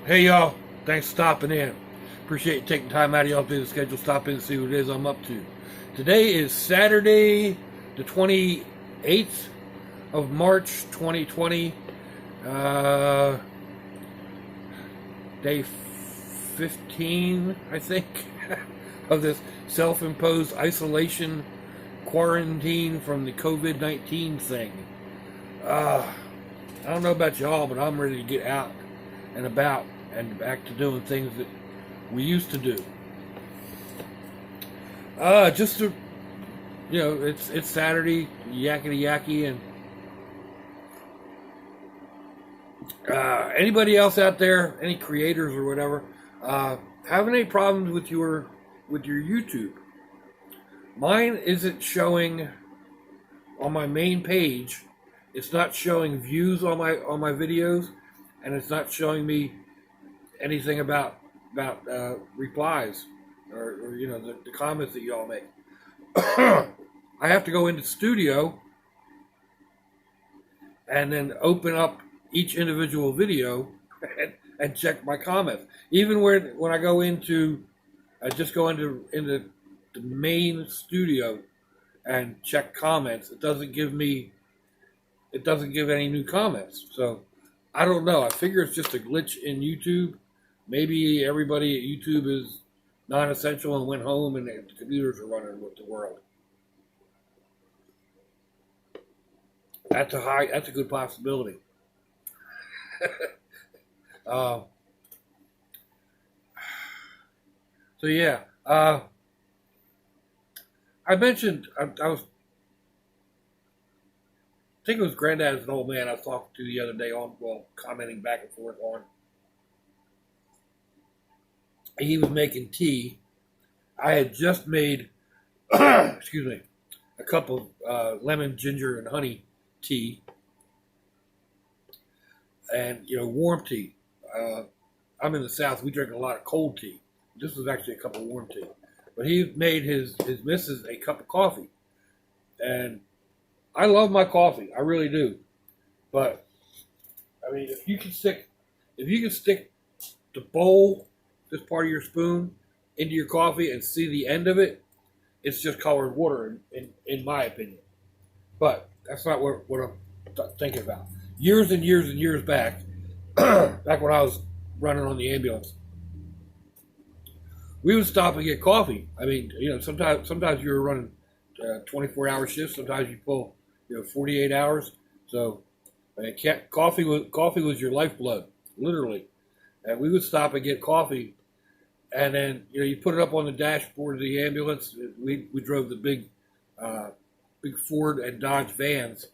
Hey y'all, thanks for stopping in. Appreciate you taking time out of y'all's busy schedule, stop in and see what it is I'm up to. Today is Saturday, the 28th of March, 2020. Uh, Day 15, I think, of this self-imposed isolation quarantine from the COVID-19 thing. I don't know about y'all, but I'm ready to get out and about and back to doing things that we used to do. Just to, it's Saturday, yakety yacky, and anybody else out there, any creators or whatever, having any problems with your YouTube? Mine isn't showing on my main page. It's not showing views on my videos, and it's not showing me anything about replies or the comments that y'all make. I have to go into Studio and then open up each individual video and check my comments. Even when I go into, I just go into the main Studio and check comments. It doesn't give any new comments. So I don't know. I figure it's just a glitch in YouTube. Maybe everybody at YouTube is non-essential and went home and the computers are running with the world. That's a good possibility. So yeah, I mentioned I think it was Granddad's an old man I was talking to the other day commenting back and forth on. He was making tea. I had just made, excuse me, a cup of lemon, ginger, and honey tea, and warm tea. I'm in the South. We drink a lot of cold tea. This was actually a cup of warm tea, but he made his missus a cup of coffee, and I love my coffee. I really do. But I mean, if you can stick the bowl, this part of your spoon, into your coffee and see the end of it, it's just colored water, in my opinion. But that's not what I'm thinking about. Years and years and years back, back when I was running on the ambulance, we would stop and get coffee. I mean, sometimes you were running 24-hour shifts. Sometimes you pull 48 hours. So coffee was your lifeblood, literally. And we would stop and get coffee, and then you put it up on the dashboard of the ambulance. We drove the big Ford and Dodge vans.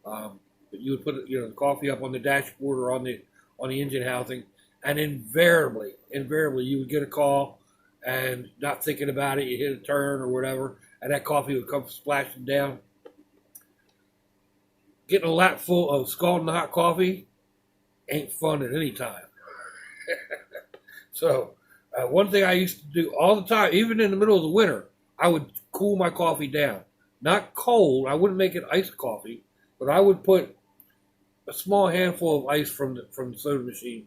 But you would put the coffee up on the dashboard or on the engine housing, and invariably you would get a call, and not thinking about it, you hit a turn or whatever, and that coffee would come splashing down. Getting a lap full of scalding hot coffee ain't fun at any time. So one thing I used to do all the time, even in the middle of the winter, I would cool my coffee down. Not cold. I wouldn't make it iced coffee, but I would put a small handful of ice from the soda machine,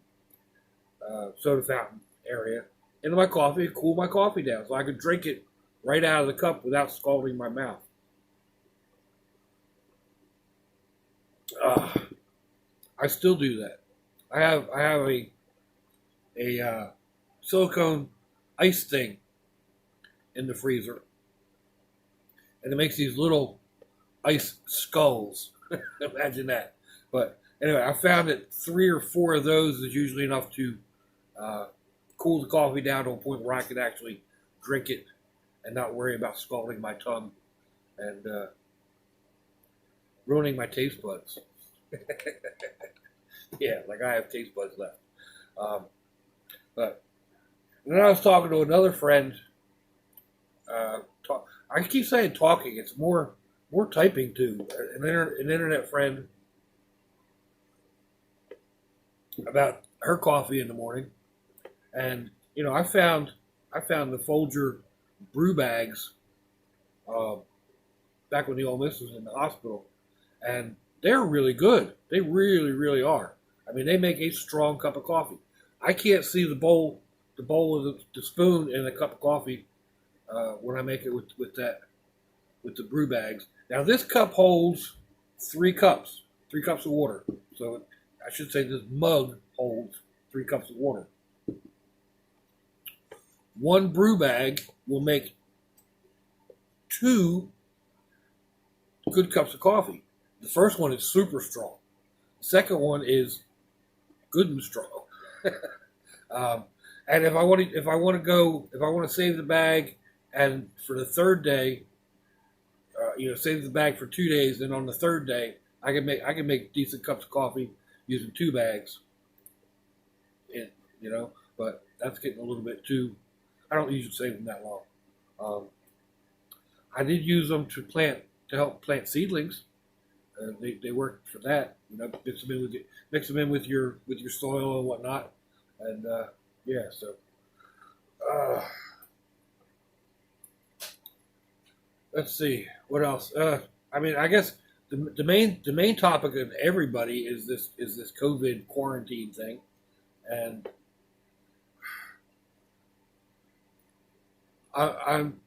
soda fountain area, into my coffee and cool my coffee down so I could drink it right out of the cup without scalding my mouth. I still do that. I have a silicone ice thing in the freezer, and it makes these little ice skulls. Imagine that. But anyway, I found that 3 or 4 of those is usually enough to cool the coffee down to a point where I could actually drink it and not worry about scalding my tongue and ruining my taste buds. Yeah, like I have taste buds left. But then I was talking to another friend. I keep saying talking. It's more typing too. An internet friend about her coffee in the morning, and I found the Folger brew bags back when the old miss was in the hospital, and they're really good. They really, really are. I mean, they make a strong cup of coffee. I can't see the bowl of the spoon in a cup of coffee when I make it with the brew bags. Now this cup holds 3 cups of water. So I should say this mug holds 3 cups of water. One brew bag will make 2 good cups of coffee. The first one is super strong. The second one is good and strong. And if I want to save the bag, and for the third day, save the bag for 2 days, and on the third day, I can make decent cups of coffee using 2 bags. And, but that's getting a little bit too. I don't usually save them that long. I did use them to help plant seedlings. They work for that. Mix them in with your soil and whatnot, and yeah. So let's see what else. I guess the main topic of everybody is this COVID quarantine thing, and I'm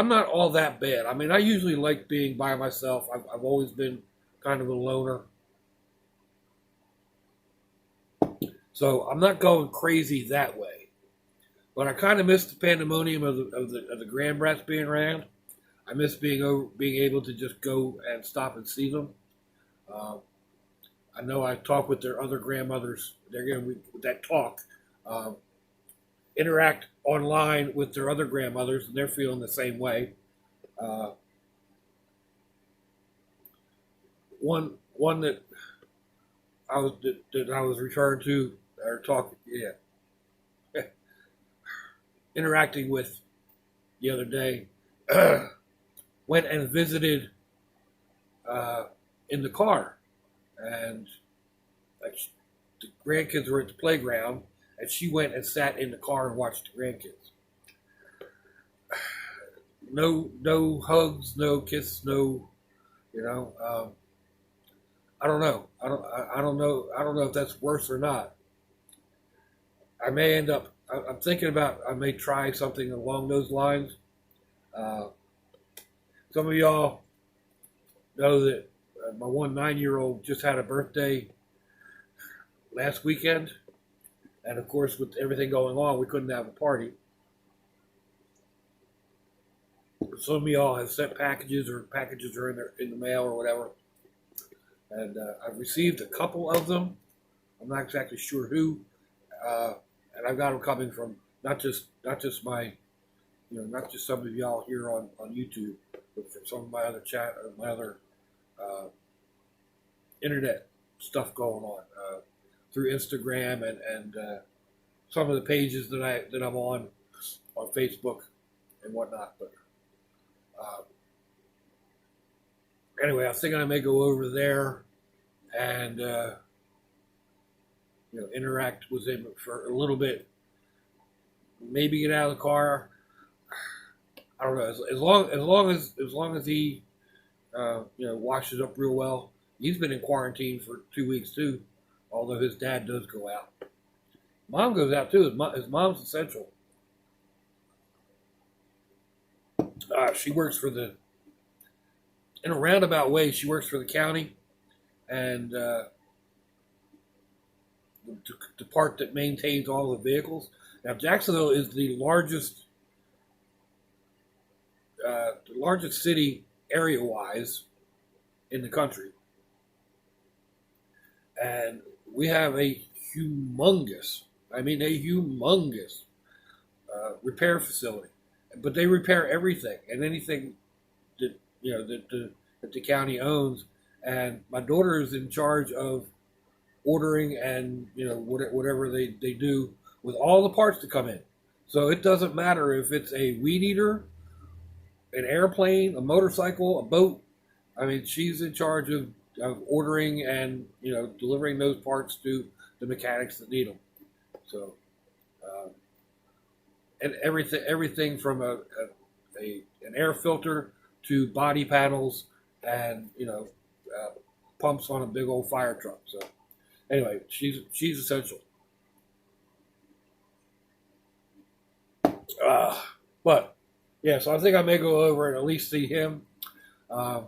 not all that bad. I mean, I usually like being by myself. I've always been kind of a loner, so I'm not going crazy that way. But I kind of miss the pandemonium of the grand brats being around. I miss being able to just go and stop and see them. I know I talk with their other grandmothers. They're going to with that talk. Interact online with their other grandmothers, and they're feeling the same way. One that I was referring to or talking, interacting with the other day, went and visited in the car, and like the grandkids were at the playground. And she went and sat in the car and watched the grandkids. No hugs, no kiss, no, I don't know. I don't know if that's worse or not. I may end up. I'm thinking about. I may try something along those lines. Some of y'all know that my 9-year-old just had a birthday last weekend. And of course, with everything going on, we couldn't have a party. Some of y'all have sent packages are in the mail or whatever. And I've received a couple of them. I'm not exactly sure who. And I've got them coming from not just my, not just some of y'all here on YouTube, but from some of my other internet stuff going on. Through Instagram and some of the pages that I'm on Facebook and whatnot. But anyway, I was thinking I may go over there and interact with him for a little bit. Maybe get out of the car. I don't know. As long as he washes up real well. He's been in quarantine for 2 weeks too. Although his dad does go out. Mom goes out too. His mom's essential. She works in a roundabout way, she works for the county. And the part that maintains all the vehicles. Now, Jacksonville is the largest city area-wise in the country. And we have a humongous repair facility, but they repair everything and anything that that the county owns. And my daughter is in charge of ordering and whatever they do with all the parts to come in. So it doesn't matter if it's a weed eater, an airplane, a motorcycle, a boat. I mean, she's in charge of ordering and delivering those parts to the mechanics that need them. So, and everything from an air filter to body panels and pumps on a big old fire truck. So anyway, she's essential. But yeah, so I think I may go over and at least see him. I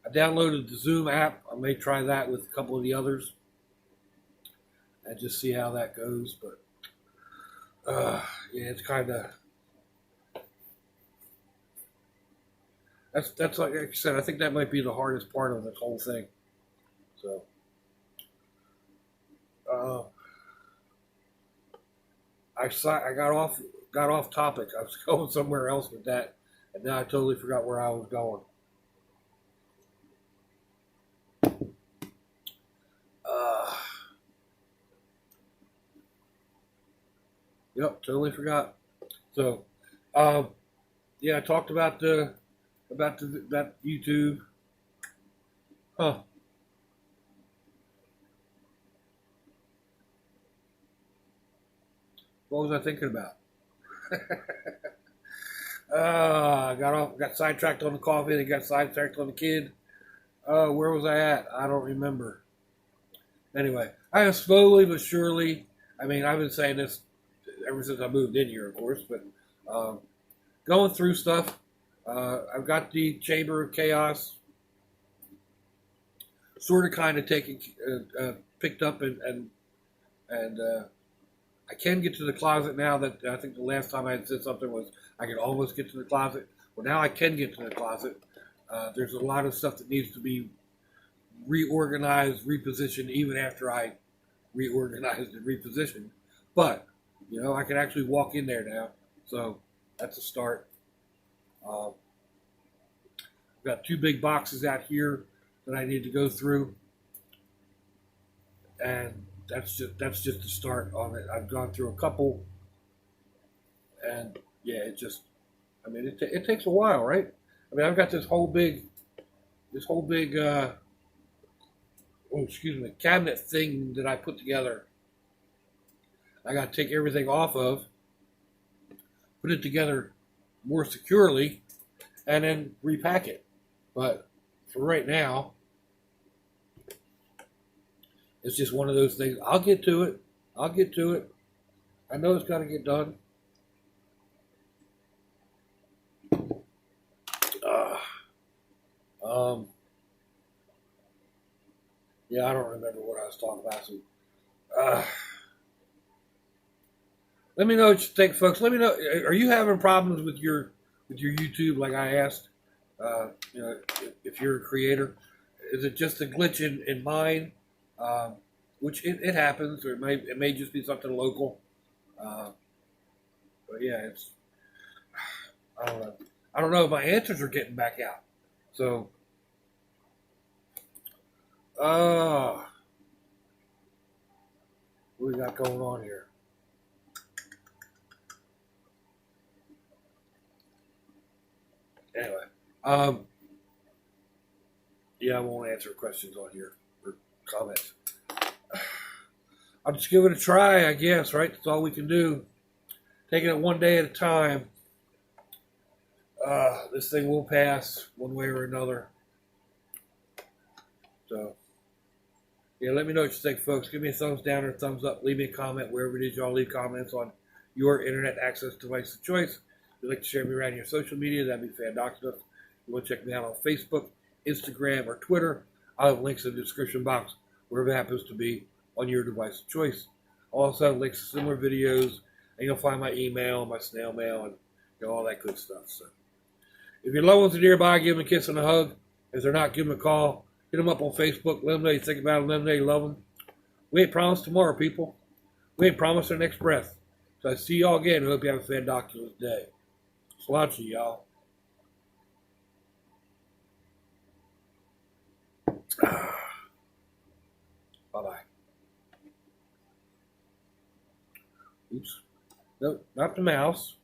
downloaded the Zoom app. I may try that with a couple of the others and just see how that goes. But yeah, it's kind of that's like I said. I think that might be the hardest part of this whole thing. So I got off topic. I was going somewhere else with that, and now I totally forgot where I was going. Yep, totally forgot. So, yeah, I talked about that YouTube. Huh? What was I thinking about? Got sidetracked on the coffee. Then got sidetracked on the kid. Where was I at? I don't remember. Anyway, I have slowly but surely. I mean, I've been saying this ever since I moved in here, of course, but going through stuff. I've got the Chamber of Chaos sort of kind of taken picked up and I can get to the closet now. That I think the last time I had said something was I could almost get to the closet. Well, now I can get to the closet. There's a lot of stuff that needs to be reorganized, repositioned, even after I reorganized and repositioned. But I can actually walk in there now, so that's a start. I've got 2 big boxes out here that I need to go through, and that's just the start on it. I've gone through a couple, and yeah, it takes a while, right? I mean, I've got this whole big cabinet thing that I put together. I got to take everything off of, put it together more securely, and then repack it. But for right now, it's just one of those things. I'll get to it. I know it's got to get done. Yeah, I don't remember what I was talking about. So, let me know what you think, folks. Let me know. Are you having problems with your YouTube, like I asked? If you're a creator, is it just a glitch in mine? Which it happens, or it may just be something local. But yeah, I don't know. I don't know if my answers are getting back out. So, what we got going on here? Anyway, yeah, I won't answer questions on here or comments. I'll just give it a try, I guess, right? That's all we can do. Taking it one day at a time. This thing will pass one way or another. So, yeah, let me know what you think, folks. Give me a thumbs down or a thumbs up. Leave me a comment wherever it is y'all leave comments on your internet access device of choice. If you'd like to share me around your social media, that'd be fantastic. You want to check me out on Facebook, Instagram, or Twitter, I'll have links in the description box, wherever it happens to be on your device of choice. I'll also have links to similar videos, and you'll find my email, my snail mail, and all that good stuff. So, if your loved ones are nearby, give them a kiss and a hug. If they're not, give them a call. Hit them up on Facebook. Let them know you think about them. Let them know you love them. We ain't promised tomorrow, people. We ain't promised our next breath. So I see y'all again. I hope you have a fantastic day. Slouchy, y'all. Bye-bye. Oops. Nope, not the mouse.